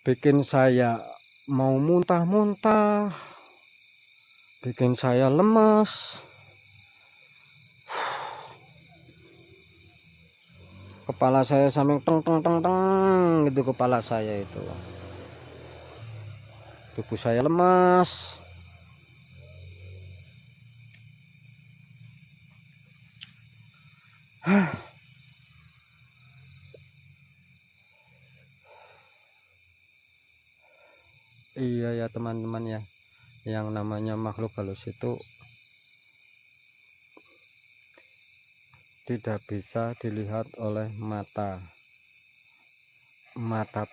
bikin saya mau muntah-muntah, bikin saya lemas. Kepala saya sampai teng teng teng teng gitu, kepala saya itu. Tubuh saya lemas. Iya ya teman-teman ya, yang namanya makhluk halus itu tidak bisa dilihat oleh mata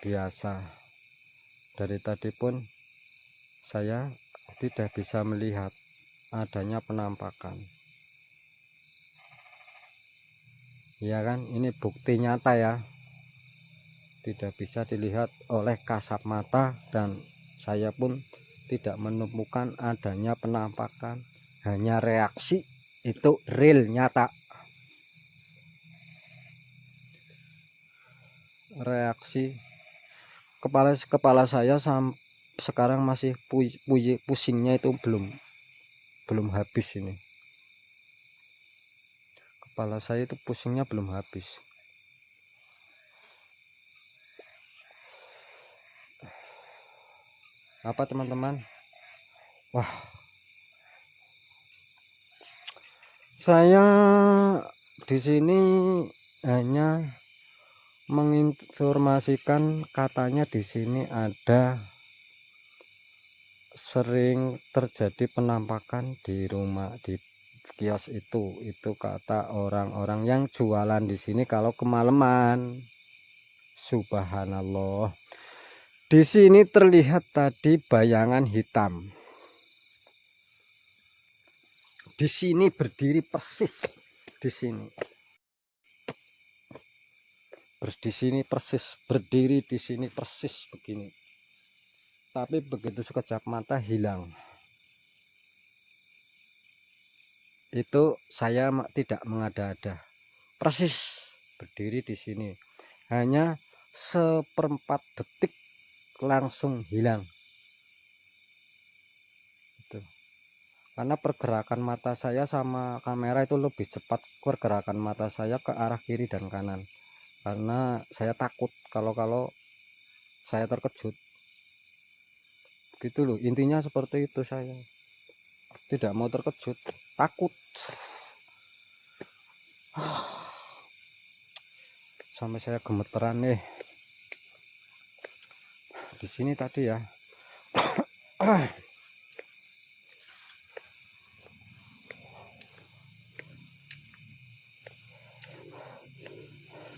biasa. Dari tadi pun saya tidak bisa melihat adanya penampakan. Ya kan, ini bukti nyata ya, tidak bisa dilihat oleh kasat mata, dan saya pun tidak menemukan adanya penampakan, hanya reaksi. Itu real, nyata reaksi. Kepala saya sekarang masih pusingnya itu belum habis. Ini kepala saya itu pusingnya belum habis. Apa teman-teman? Wah, saya di sini hanya menginformasikan, katanya di sini ada sering terjadi penampakan di rumah, di kios itu kata orang-orang yang jualan di sini kalau kemalaman. Subhanallah, di sini terlihat tadi bayangan hitam. Di sini berdiri persis, di sini berdiri di sini persis begini. Tapi begitu sekejap mata hilang. Itu saya tidak mengada-ada, persis berdiri di sini. Hanya seperempat detik langsung hilang. Itu. Karena pergerakan mata saya sama kamera itu lebih cepat, pergerakan mata saya ke arah kiri dan kanan. Karena saya takut kalau saya terkejut. Gitu loh, intinya seperti itu. Saya tidak mau terkejut, takut. Sampai saya gemeteran nih. Di sini tadi ya.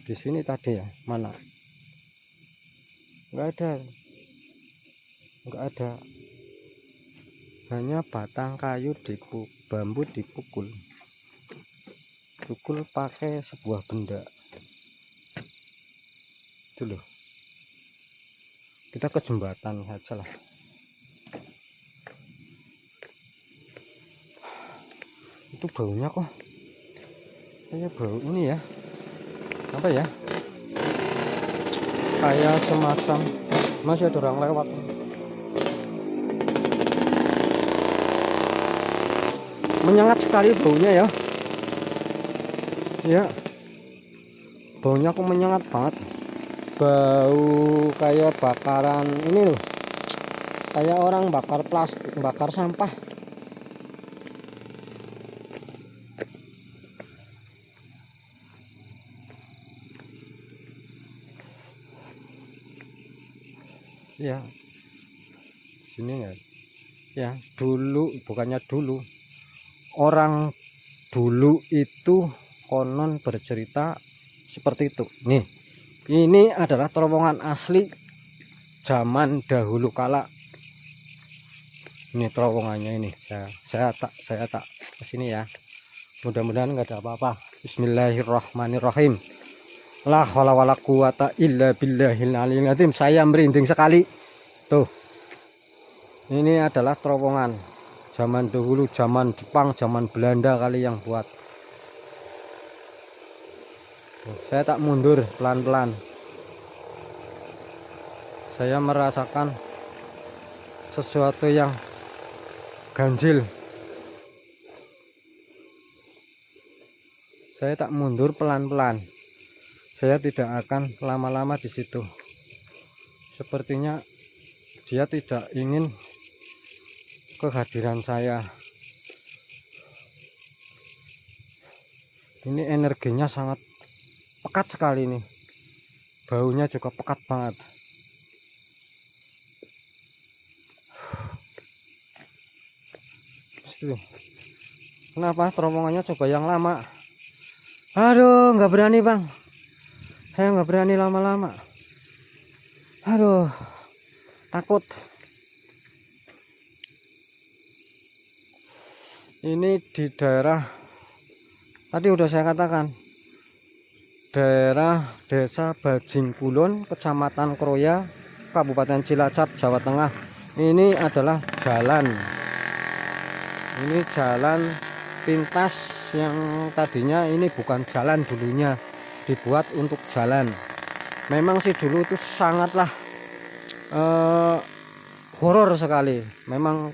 Di sini tadi ya, mana? Nggak ada. Hanya batang kayu bambu dipukul pakai sebuah benda. Itu loh. Kita ke jembatan saja lah. Itu baunya kok kayak bau ini ya, apa ya, kayak semacam masih ada orang lewat. Menyengat sekali baunya ya. Ya, baunya kok menyengat banget. Bau kayak bakaran ini loh, kayak orang bakar plastik, bakar sampah. Ya, sini ya. Dulu, bukannya dulu, orang dulu itu konon bercerita seperti itu. Nih, ini adalah terowongan asli zaman dahulu kala. Ini terowongannya ini. Saya tak kesini ya. Mudah-mudahan nggak ada apa-apa. Bismillahirrahmanirrahim. La haula wala quwata illa billahil aliyil azim. Saya merinding sekali. Tuh. Ini adalah terowongan zaman dahulu, zaman Jepang, zaman Belanda kali yang buat. Saya tak mundur pelan-pelan. saya merasakan sesuatu yang ganjil. Saya tak mundur pelan-pelan. Saya tidak akan lama-lama di situ. Sepertinya dia tidak ingin kehadiran saya. Ini energinya sangat pekat sekali nih. Baunya juga pekat banget. Kenapa terowongannya coba yang lama? Aduh, nggak berani bang. Saya nggak berani lama-lama. Aduh, takut. Ini di daerah, tadi udah saya katakan, daerah Desa Bajing Kulon, Kecamatan Kroya, Kabupaten Cilacap, Jawa Tengah. Ini adalah jalan. Ini jalan pintas yang tadinya ini bukan jalan dulunya, dibuat untuk jalan. Memang sih dulu itu sangatlah horor sekali. Memang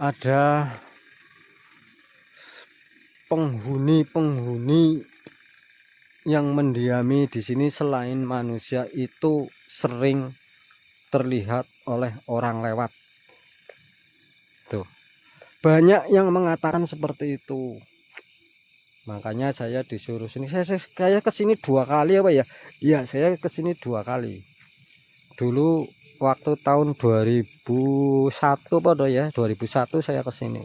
ada penghuni yang mendiami di sini selain manusia itu sering terlihat oleh orang lewat. Tuh, banyak yang mengatakan seperti itu. Makanya saya disuruh sini. Saya kesini 2 kali apa ya? Iya, saya kesini 2 kali. Dulu waktu tahun 2001 pada ya, 2001 saya kesini.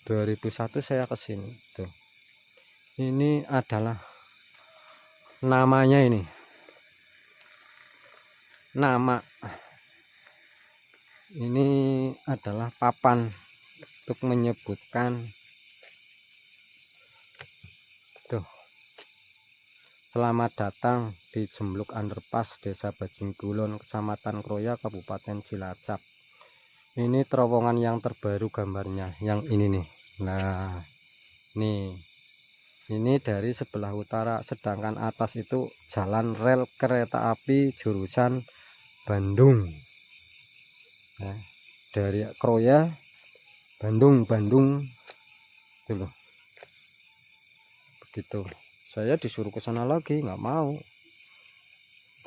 2001 saya kesini. Tuh. Ini adalah namanya ini. Nama. Ini adalah papan untuk menyebutkan. Tuh. Selamat datang di Jembluk Underpass Desa Bajing Kulon, Kecamatan Kroya, Kabupaten Cilacap. Ini terowongan yang terbaru gambarnya, yang ini nih. Nah, nih. Ini dari sebelah utara, sedangkan atas itu jalan rel kereta api jurusan Bandung. Nah, dari Kroya, Bandung dulu. Begitu. Saya disuruh ke sana lagi, nggak mau.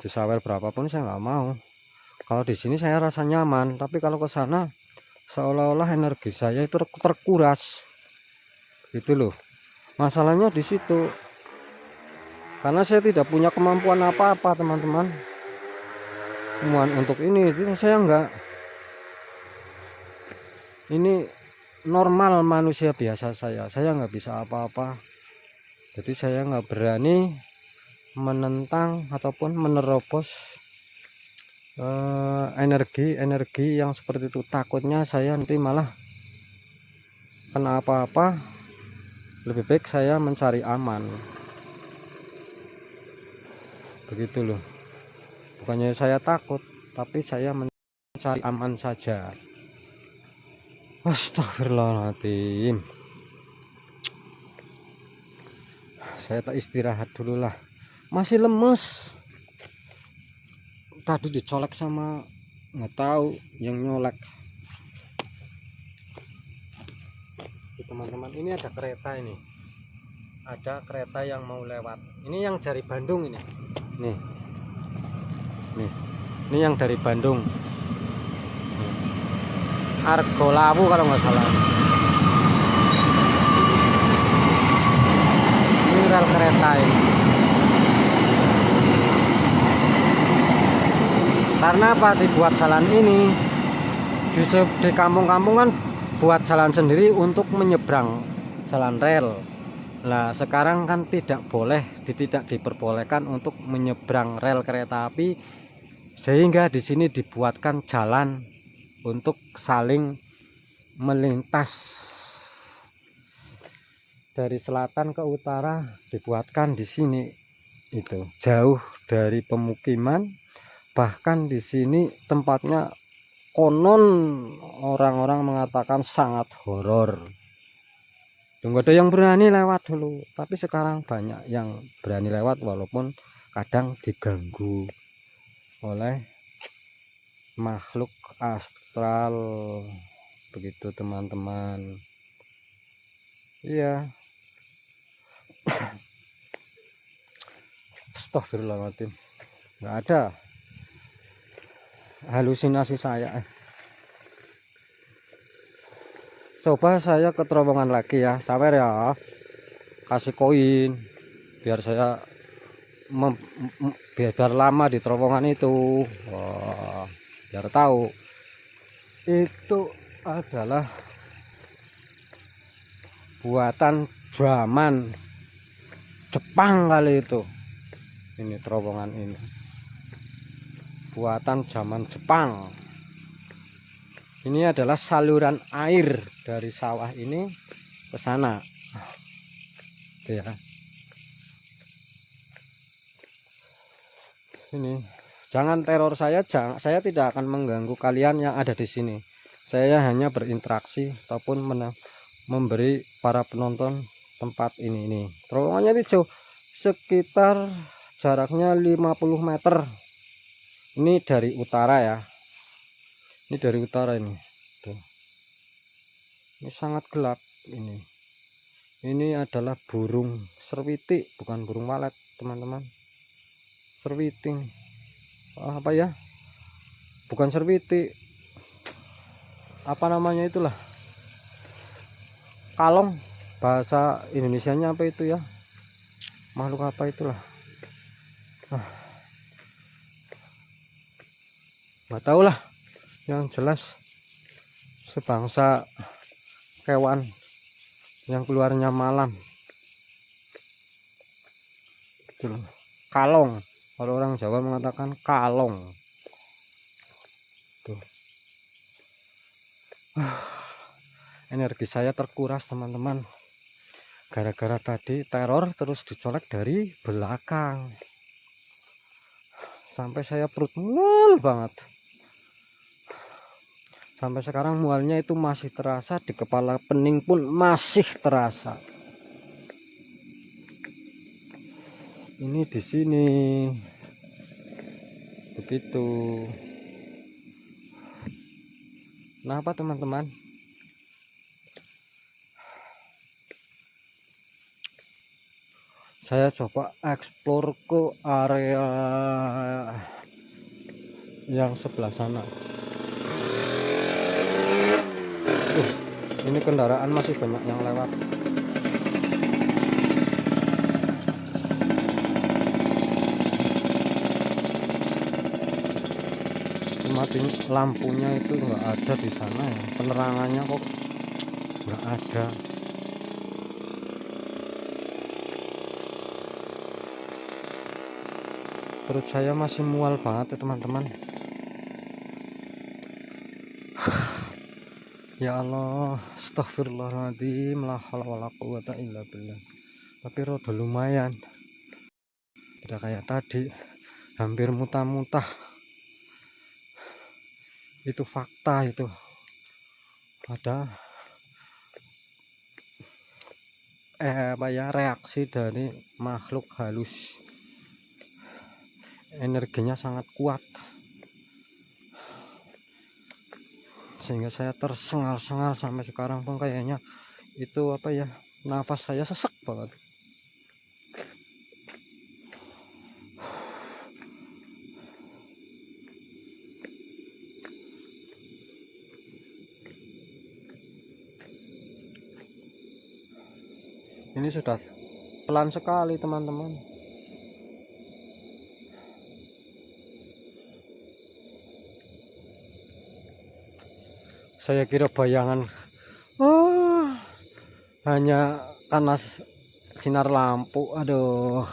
Disawer berapapun saya nggak mau. Kalau di sini saya rasa nyaman, tapi kalau ke sana seolah-olah energi saya itu terkuras. Gitu loh. Masalahnya di situ. Karena saya tidak punya kemampuan apa-apa, teman-teman. Kemampuan untuk ini itu saya enggak. Ini normal manusia biasa saya nggak bisa apa-apa. Jadi saya nggak berani menentang ataupun menerobos energi yang seperti itu. Takutnya saya nanti malah kena apa-apa. Lebih baik saya mencari aman. Begitu loh. Bukannya saya takut, tapi saya mencari aman saja. Astagfirullahaladzim. Saya tak istirahat dulu lah. Masih lemes. Tadi dicolek sama nggak tahu yang nyolek. Teman-teman, ini ada kereta ini. Ada kereta yang mau lewat. Ini yang dari Bandung ini. Nih. Ini yang dari Bandung. Argolawu kalau nggak salah. Ini rel kereta ini. Karena apa dibuat jalan ini? Di kampung-kampung kan buat jalan sendiri untuk menyeberang jalan rel. Nah, sekarang kan tidak diperbolehkan untuk menyeberang rel kereta api, sehingga di sini dibuatkan jalan untuk saling melintas. Dari selatan ke utara dibuatkan di sini, itu jauh dari pemukiman. Bahkan di sini tempatnya konon orang-orang mengatakan sangat horor. Tunggu ada yang berani lewat dulu, tapi sekarang banyak yang berani lewat walaupun kadang diganggu. oleh makhluk astral, begitu teman-teman. Iya. Astagfirullahaladzim, nggak ada halusinasi saya. Coba saya ke terowongan lagi ya, sabar ya, kasih koin biar saya biar lama di terowongan itu. Wah, biar tahu itu adalah buatan zaman Jepang kali itu. Ini terowongan ini buatan zaman Jepang. Ini adalah saluran air dari sawah ini ke sana. Itu ya. Ini jangan teror saya, saya tidak akan mengganggu kalian yang ada di sini. Saya hanya berinteraksi ataupun memberi para penonton tempat ini. Terowongannya ini jauh, sekitar jaraknya 50 meter. Ini dari utara ya. Ini dari utara ini. Tuh. Ini sangat gelap ini. Ini adalah burung serwiti, bukan burung walet, teman-teman. Serwiti. Apa ya? Bukan serwiti. Apa namanya itulah? Kalong. Bahasa Indonesianya apa itu ya? Makhluk apa itulah? Nggak tahu lah. Yang jelas sebangsa hewan yang keluarnya malam. Itu loh. Kalong. Kalau orang Jawa mengatakan kalong. Tuh. Energi saya terkuras, teman-teman. Gara-gara tadi teror terus dicolek dari belakang. Sampai saya perut mual banget. Sampai sekarang mualnya itu masih terasa, di kepala pening pun masih terasa. Ini di sini. Begitu. Kenapa teman-teman? Saya coba eksplor ke area yang sebelah sana. Ini kendaraan masih banyak yang lewat. Mati lampunya itu nggak ada di sana ya, penerangannya kok nggak ada. Perut saya masih mual banget ya teman-teman. Ya Allah, astagfirullahaladzim, la haula wala quwata illa billah. Tapi roda lumayan, tidak kayak tadi hampir muntah-muntah. Itu fakta itu. Ada apa ya, reaksi dari makhluk halus. Energinya sangat kuat. Sehingga saya tersengal-sengal sampai sekarang pun kayaknya itu apa ya, nafas saya sesak banget. Ini sudah pelan sekali teman-teman. Saya kira bayangan hanya karena sinar lampu. Aduh,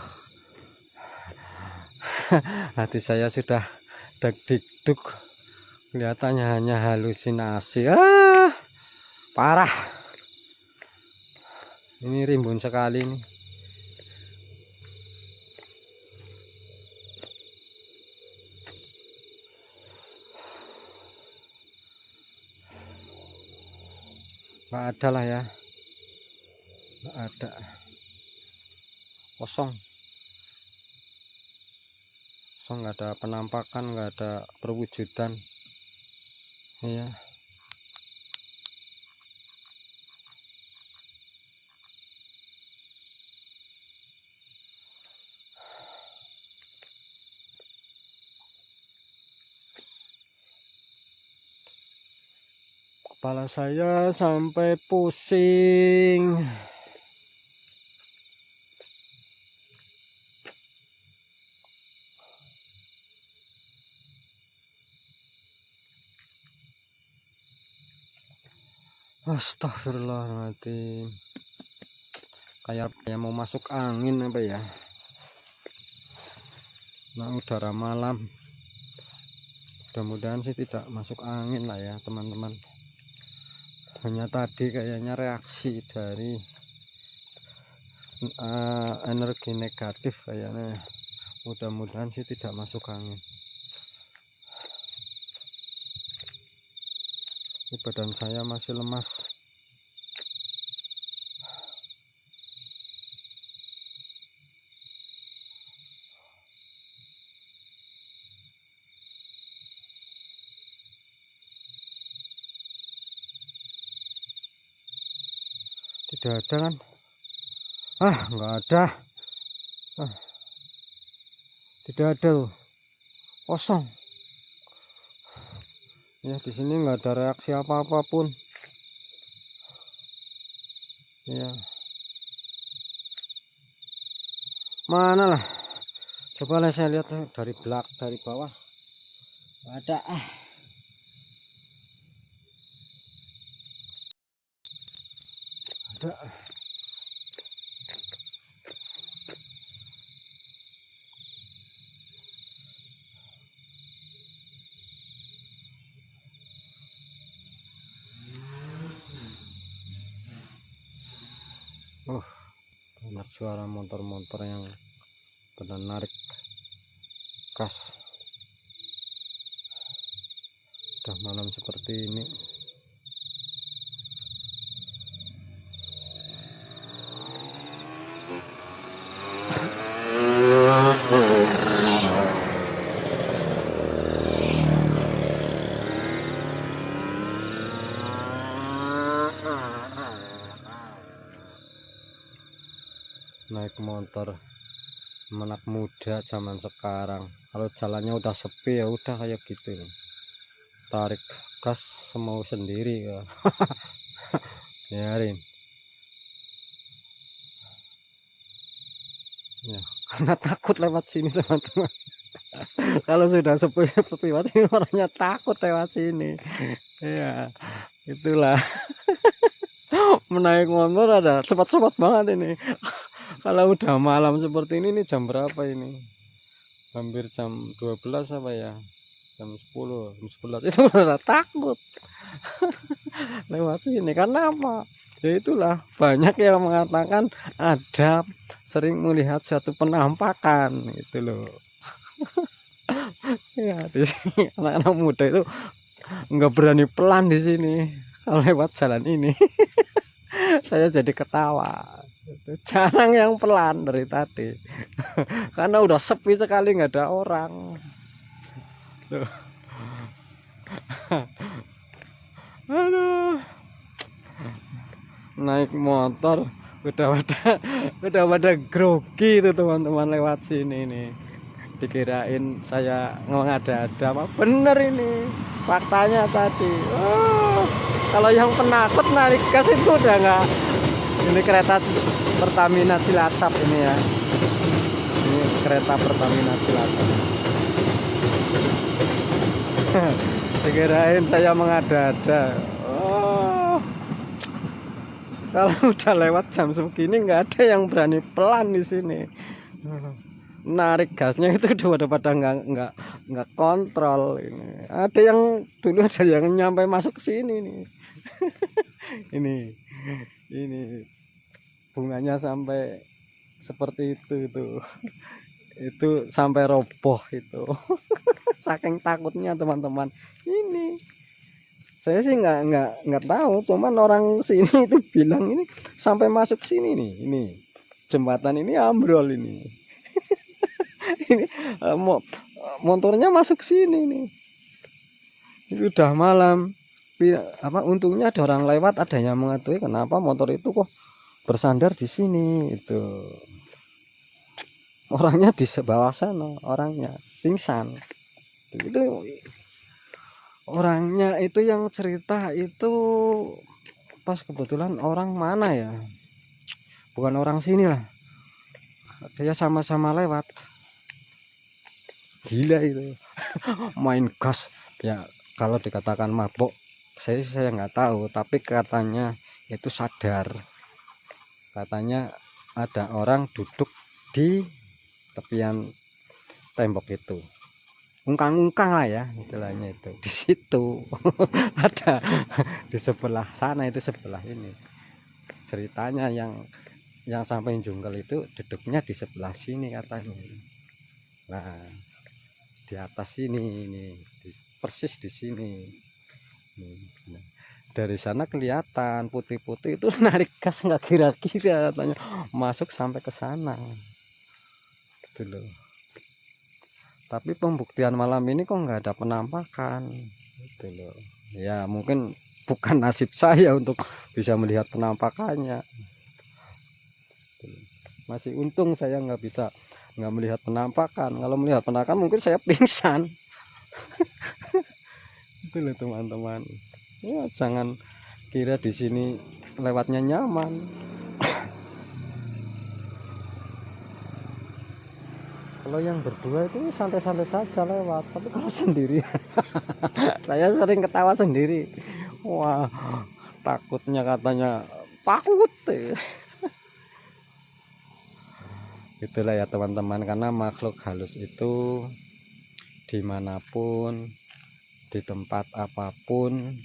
hati saya sudah deg-deg. Kelihatannya hanya halusinasi. Parah. Ini rimbun sekali nih. Nggak ada lah ya. Nggak ada. Kosong. kosong, nggak ada penampakan, nggak ada perwujudan. Iya. Kepala saya sampai pusing. Astagfirullahaladzim. Kayak mau masuk angin apa ya. Nah, udara malam. Mudah-mudahan sih tidak masuk angin lah ya teman-teman. Hanya tadi kayaknya reaksi dari energi negatif kayaknya. Mudah-mudahan sih tidak masuk angin. Ini badan saya masih lemas. Tidak ada kan? Nggak ada. Tidak ada loh. Kosong. Ya, di sini nggak ada reaksi apa-apapun. Ya. Mana lah? Coba lah saya lihat dari dari bawah. Ada ada. Banyak suara motor-motor yang pada narik gas. Udah malam seperti ini. Naik motor anak muda zaman sekarang, kalau jalannya udah sepi ya udah kayak gitu, tarik gas semau sendiri ya. Biarin ya, karena takut lewat sini teman-teman. Kalau sudah sepi ini orangnya takut lewat sini ya. Itulah menaik motor ada cepat-cepat banget ini. Kalau udah malam seperti ini jam berapa ini? Hampir jam 12 apa ya? Jam 10, jam 11 itu udah takut lewat sini. Karena apa? Ya itulah, banyak yang mengatakan ada sering melihat suatu penampakan itu loh. Ya, di sini anak-anak muda itu nggak berani pelan di sini kalau lewat jalan ini. Saya jadi ketawa. Jarang yang pelan dari tadi. Karena udah sepi sekali, nggak ada orang. Tuh. Aduh. Naik motor udah pada grogi itu teman-teman lewat sini nih. Dikirain saya ngada-ada, apa bener ini faktanya tadi. Kalau yang penakut narik gas itu udah nggak. Ini kereta Pertamina Cilacap ini ya. Ini kereta Pertamina Cilacap. Dikirain saya mengada-ada. Kalau udah lewat jam segini nggak ada yang berani pelan di sini. Narik gasnya itu udah pada nggak kontrol ini. Ada yang dulu ada yang nyampe masuk ke sini nih. ini bunganya sampai seperti itu sampai roboh itu. Saking takutnya teman-teman. Ini saya sih nggak tahu, cuman orang sini itu bilang ini sampai masuk sini nih, ini jembatan ini ambrol ini. Ini motornya masuk sini nih. Udah malam. Untungnya ada orang lewat, ada yang mengetahui kenapa motor itu kok bersandar di sini. Itu orangnya di bawah sana, orangnya pingsan. Itu orangnya itu yang cerita itu pas kebetulan orang mana ya, bukan orang sini lah, dia sama-sama lewat. Gila itu. Main gas ya, kalau dikatakan mabok saya nggak tahu, tapi katanya itu sadar. Katanya ada orang duduk di tepian tembok itu, ungkang-ungkang lah ya istilahnya, itu di situ. Ada di sebelah sana, itu sebelah ini ceritanya, yang sampai jungkel itu duduknya di sebelah sini katanya. Nah, di atas sini ini, persis di sini. Nah, dari sana kelihatan putih-putih itu narik gas nggak kira-kira, katanya masuk sampai ke sana. Itu loh. Tapi pembuktian malam ini kok nggak ada penampakan. Itu loh. Ya mungkin bukan nasib saya untuk bisa melihat penampakannya. Masih untung saya nggak melihat penampakan. Kalau melihat penampakan mungkin saya pingsan. Itu loh teman-teman. Ya jangan kira di sini lewatnya nyaman. Kalau yang berdua itu santai-santai saja lewat, tapi kalau sendiri saya sering ketawa sendiri. Wah, takutnya katanya takut. Itulah ya teman-teman, karena makhluk halus itu dimanapun, di tempat apapun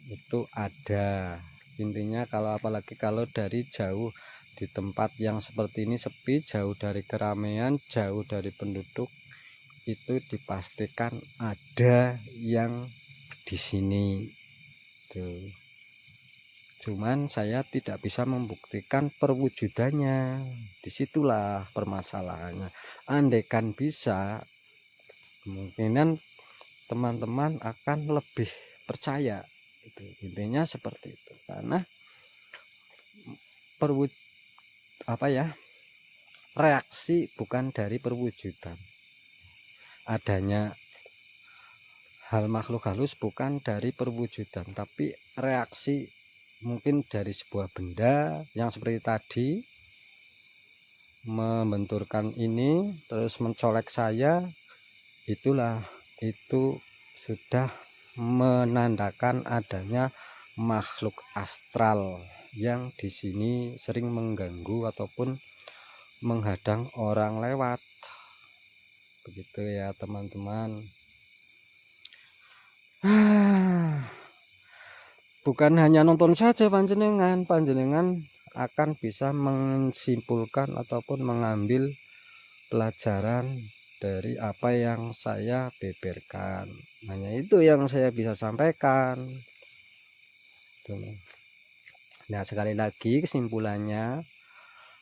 itu ada. Intinya kalau apalagi kalau dari jauh, di tempat yang seperti ini sepi, jauh dari keramaian, jauh dari penduduk, itu dipastikan ada yang di sini tuh. Cuman saya tidak bisa membuktikan perwujudannya. Disitulah permasalahannya. Andaikan bisa, kemungkinan teman-teman akan lebih percaya. Itu intinya seperti itu. Karena reaksi bukan dari perwujudan. Adanya hal makhluk halus bukan dari perwujudan, tapi reaksi mungkin dari sebuah benda yang seperti tadi membenturkan ini terus mencolek saya. Itulah, itu sudah menandakan adanya makhluk astral yang di sini sering mengganggu ataupun menghadang orang lewat. Begitu ya teman-teman. Bukan hanya nonton saja panjenengan akan bisa menyimpulkan ataupun mengambil pelajaran dari apa yang saya beberkan. Hanya itu yang saya bisa sampaikan. Nah, sekali lagi kesimpulannya,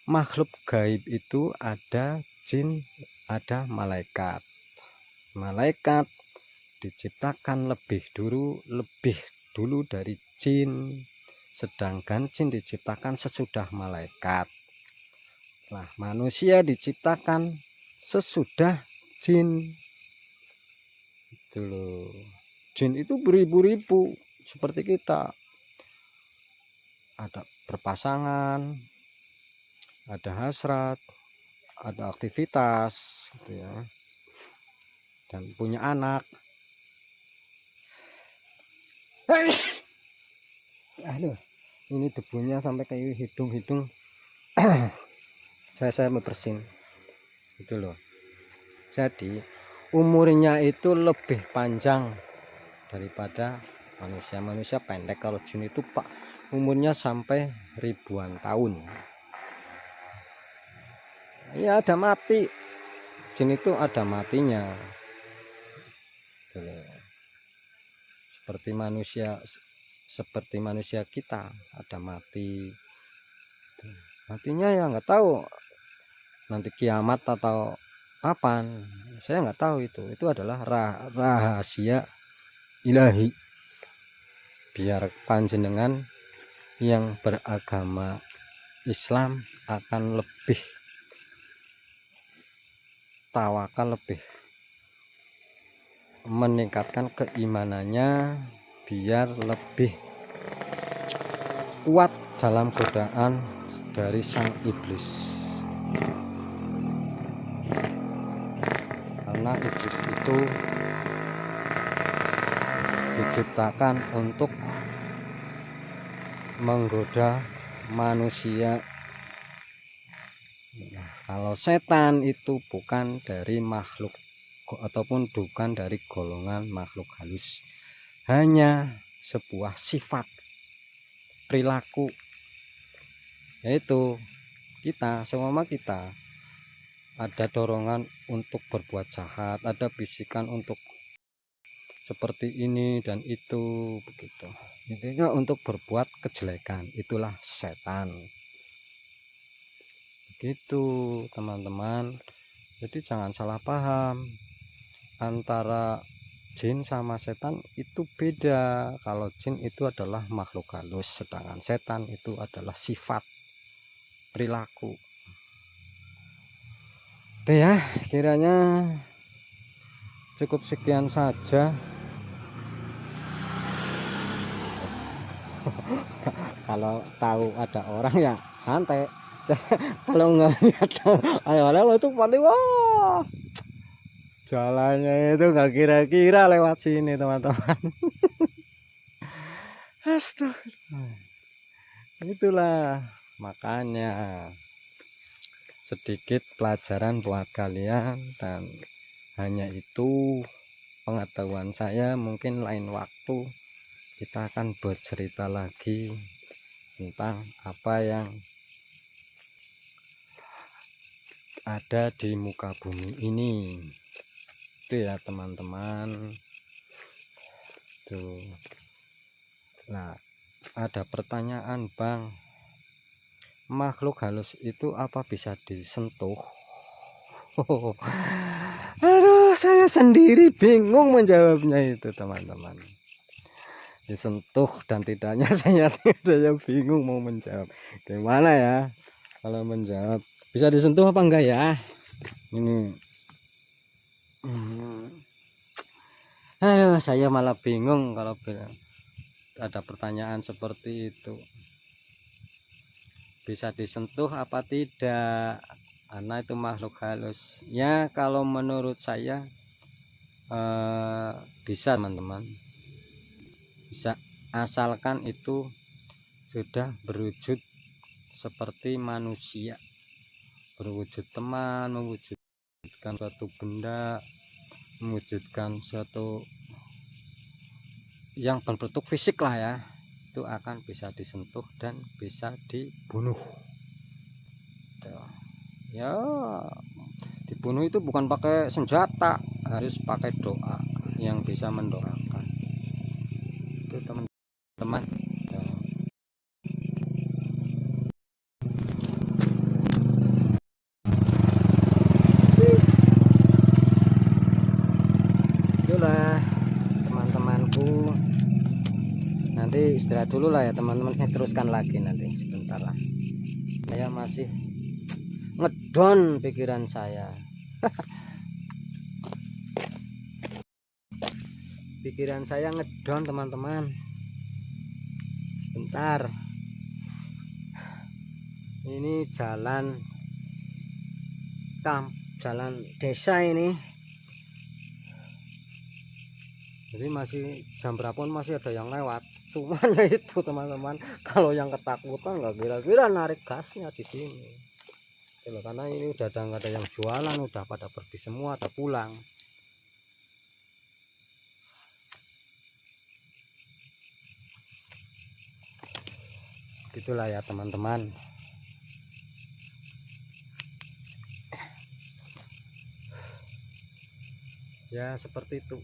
makhluk gaib itu ada jin, ada malaikat. Malaikat diciptakan lebih dulu dari jin, sedangkan jin diciptakan sesudah malaikat. Nah, manusia diciptakan sesudah jin. Itu loh. Jin itu beribu-ribu seperti kita. Ada berpasangan, ada hasrat, ada aktivitas gitu ya. Dan punya anak. Aduh, ini debunya sampai ke hidung-hidung. saya mau bersin. Itu loh. Jadi umurnya itu lebih panjang daripada manusia pendek. Kalau jin itu pak umurnya sampai ribuan tahun. Ya ada mati, jin itu ada matinya. Seperti manusia kita ada mati. Matinya ya nggak tahu nanti kiamat atau papan, saya nggak tahu itu adalah rahasia ilahi. Biar panjenengan yang beragama Islam akan lebih tawakal, lebih meningkatkan keimanannya, biar lebih kuat dalam godaan dari sang iblis. Karena iblis itu diciptakan untuk menggoda manusia. Nah, kalau setan itu bukan dari makhluk ataupun bukan dari golongan makhluk halus, hanya sebuah sifat perilaku, yaitu semua kita ada dorongan untuk berbuat jahat, ada bisikan untuk seperti ini dan itu, begitu. Intinya untuk berbuat kejelekan, itulah setan. Begitu teman-teman. Jadi jangan salah paham, antara jin sama setan itu beda. Kalau jin itu adalah makhluk halus, sedangkan setan itu adalah sifat perilaku. Oke ya, kiranya cukup sekian saja. Kalau tahu ada orang ya santai. Kalau nggak lihat ayo itu paling wah, jalannya itu nggak kira-kira lewat sini teman-teman. Astagfirullah. Itulah makanya sedikit pelajaran buat kalian, dan hanya itu pengetahuan saya. Mungkin lain waktu kita akan bercerita lagi tentang apa yang ada di muka bumi ini. Itu ya teman-teman. Tuh. Nah, ada pertanyaan, Bang. Makhluk halus itu apa bisa disentuh? Aduh, saya sendiri bingung menjawabnya itu teman-teman. Disentuh dan tidaknya saya bingung mau menjawab. Gimana ya kalau menjawab? Bisa disentuh apa enggak ya? Ini aduh, saya malah bingung kalau ada pertanyaan seperti itu. Bisa disentuh apa tidak? Karena itu makhluk halus. Ya, kalau menurut saya bisa teman-teman. Bisa, asalkan itu sudah berwujud seperti manusia, berwujud teman, mewujudkan suatu benda, mewujudkan suatu yang berbentuk fisik lah ya, itu akan bisa disentuh dan bisa dibunuh. Ya, dibunuh itu bukan pakai senjata, harus pakai doa yang bisa mendoakan. Itu teman-teman. Itulah teman-temanku. Nanti istirahat dulu lah ya teman-teman, saya teruskan lagi nanti sebentar lah. Saya masih ngedon pikiran saya. Pikiran saya ngedon teman-teman. Sebentar. Ini jalan jalan desa ini. Jadi masih jam berapa pun masih ada yang lewat. Cuman ya itu teman-teman, kalau yang ketakutan nggak kira-kira narik gasnya di sini. Karena ini udah nggak ada yang jualan, udah pada pergi semua, ada pulang. Gitulah ya teman-teman. Ya seperti itu.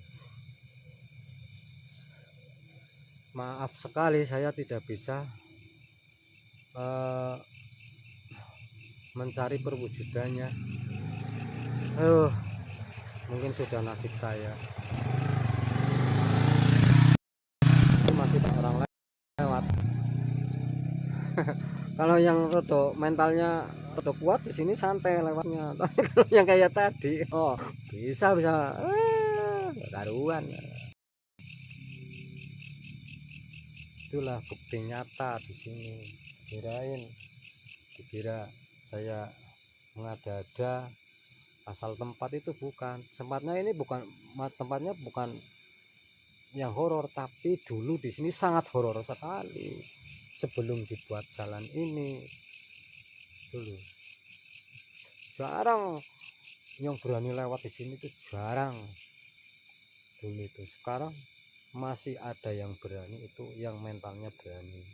Maaf sekali saya tidak bisa mencari perwujudannya. Mungkin sudah nasib saya. Itu masih tak orang lewat. Kalau yang rodo mentalnya rodo kuat di sini santai lewatnya. Tapi kalau yang kayak tadi, bisa karuan. Itulah bukti nyata di sini. Dikira saya mengada-ada, asal tempat itu bukan. Tempatnya ini tempatnya bukan yang horor, tapi dulu di sini sangat horor sekali sebelum dibuat jalan ini. Dulu jarang yang berani lewat di sini, tuh jarang dulu itu. Sekarang masih ada yang berani, itu yang mentalnya berani.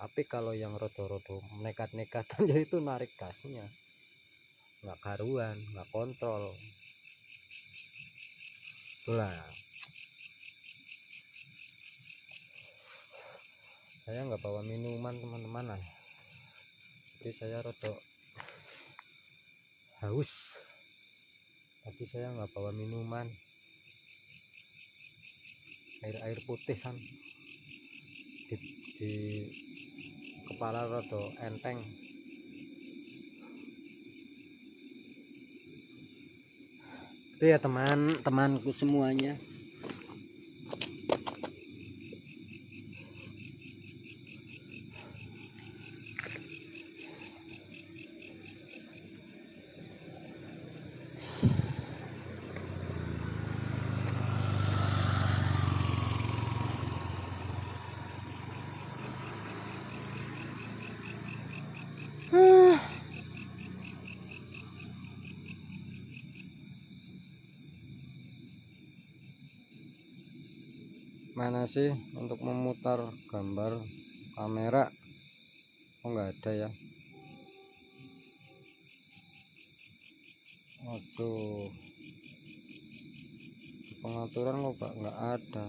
Tapi kalau yang rodo-rodo nekat-nekatan, ya itu narik gasnya nggak karuan, nggak kontrol. Itulah, saya nggak bawa minuman teman-teman lah, jadi saya rodo haus, tapi saya nggak bawa minuman. Air putih kan di kepala rodo enteng. Itu ya teman-temanku semuanya. Mana sih untuk memutar gambar kamera? Nggak ada ya. Waduh, pengaturan kok nggak ada.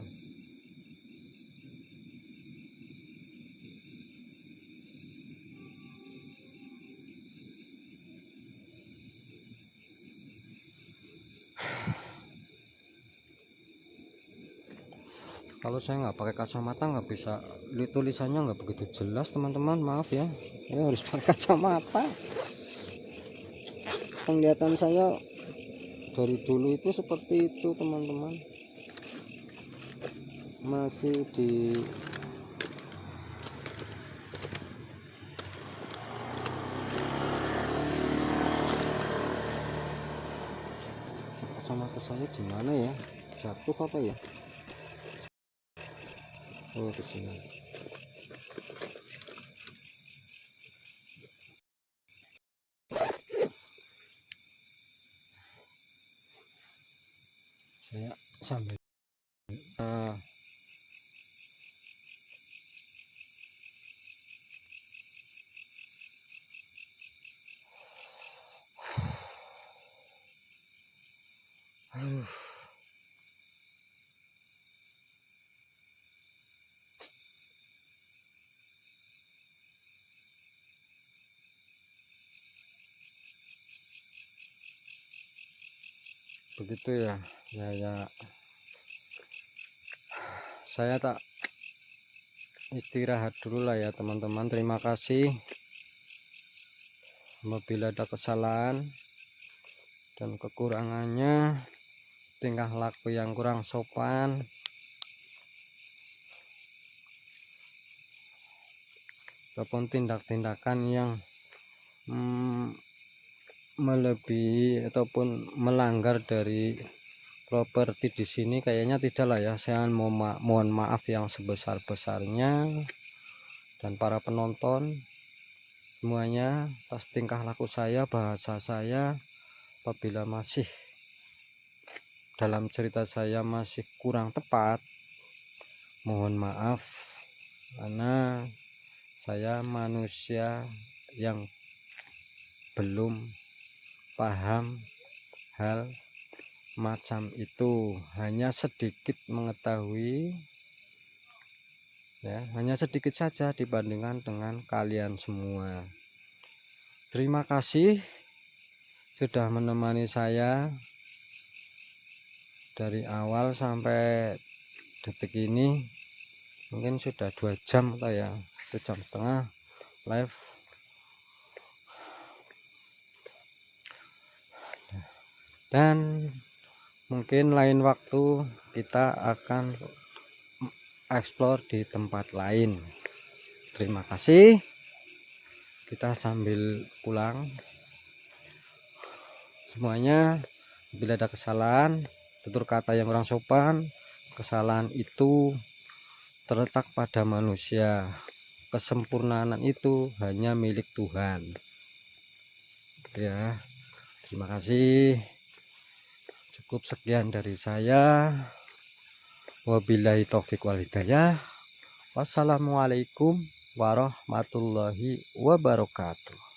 Kalau saya nggak pakai kacamata nggak bisa, tulisannya nggak begitu jelas teman-teman, maaf ya. Saya harus pakai kacamata. Penglihatan saya dari dulu itu seperti itu teman-teman, masih di kacamata saya di mana ya, jatuh apa ya? Oh, ke sini. Saya sambil begitu ya. Ya, saya tak istirahat dulu lah ya teman-teman. Terima kasih. Apabila ada kesalahan dan kekurangannya, tingkah laku yang kurang sopan, ataupun tindak-tindakan yang melebihi ataupun melanggar dari properti di sini, kayaknya tidak lah ya. Saya mohon maaf yang sebesar-besarnya, dan para penonton semuanya atas tingkah laku saya, bahasa saya apabila masih dalam cerita saya masih kurang tepat, mohon maaf, karena saya manusia yang belum paham hal macam itu, hanya sedikit mengetahui ya, hanya sedikit saja dibandingkan dengan kalian semua. Terima kasih. sudah menemani saya dari awal sampai detik ini. Mungkin sudah 2 jam atau ya 1,5 jam live. Dan mungkin lain waktu kita akan explore di tempat lain. Terima kasih. Kita sambil pulang. Semuanya, bila ada kesalahan, tutur kata yang kurang sopan, kesalahan itu terletak pada manusia. Kesempurnaan itu hanya milik Tuhan. Ya, terima kasih. Cukup sekian dari saya. Wabillahi taufik wal hidayah. Wassalamualaikum warahmatullahi wabarakatuh.